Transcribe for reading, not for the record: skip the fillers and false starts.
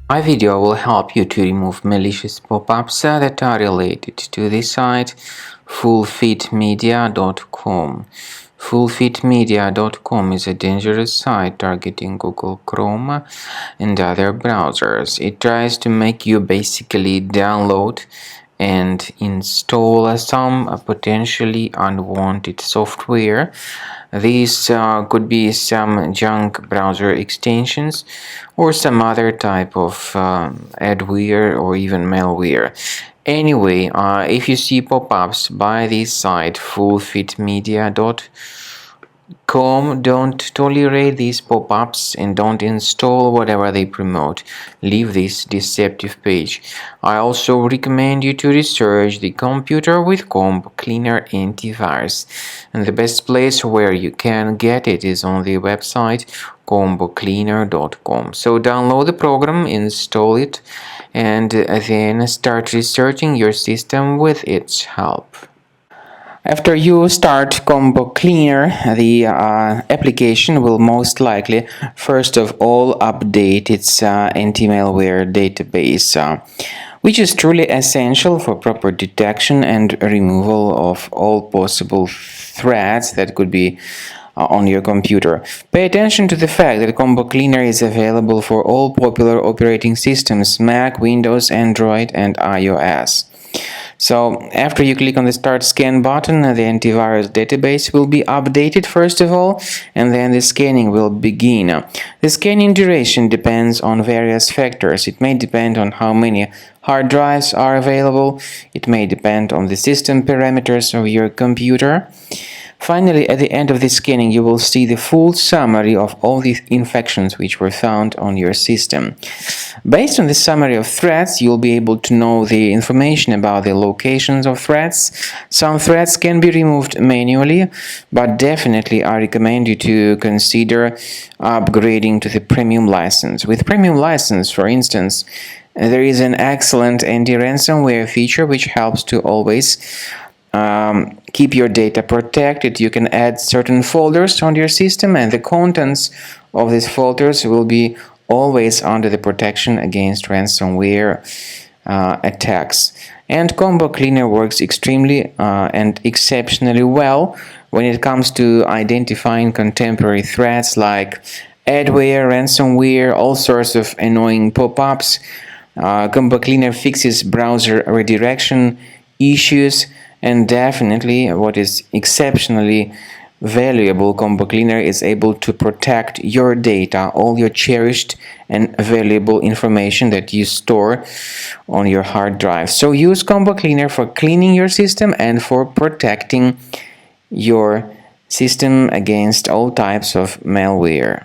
My video will help you to remove malicious pop-ups that are related to the site fullfitmedia.com. Fullfitmedia.com is a dangerous site targeting Google Chrome and other browsers. It tries to make you basically download and install some potentially unwanted software. These could be some junk browser extensions or some other type of adware or even malware. Anyway, if you see pop-ups by this site fullfitmedia.com, don't tolerate these pop-ups and don't install whatever they promote. Leave this deceptive page. I also recommend you to research the computer with Combo Cleaner antivirus, and the best place where you can get it is on the website combocleaner.com. So download the program, install it, and then start researching your system with its help. After you start Combo Cleaner, the application will most likely first of all update its anti-malware database, which is truly essential for proper detection and removal of all possible threats that could be on your computer. Pay attention to the fact that Combo Cleaner is available for all popular operating systems: Mac, Windows, Android, and iOS. So after you click on the Start Scan button, the antivirus database will be updated first of all, and then the scanning will begin. The scanning duration depends on various factors. It may depend on how many hard drives are available. It may depend on the system parameters of your computer. Finally, at the end of the scanning, you will see the full summary of all the infections which were found on your system. Based on the summary of threats, you'll be able to know the information about the locations of threats. Some threats can be removed manually, but definitely I recommend you to consider upgrading to the premium license. With premium license, for instance, there is an excellent anti-ransomware feature which helps to always keep your data protected. You can add certain folders on your system, and the contents of these folders will be always under the protection against ransomware attacks. And Combo Cleaner works extremely and exceptionally well when it comes to identifying contemporary threats like adware, ransomware, all sorts of annoying pop-ups. Combo Cleaner fixes browser redirection issues. And definitely, what is exceptionally valuable, Combo Cleaner is able to protect your data, all your cherished and valuable information that you store on your hard drive. So use Combo Cleaner for cleaning your system and for protecting your system against all types of malware.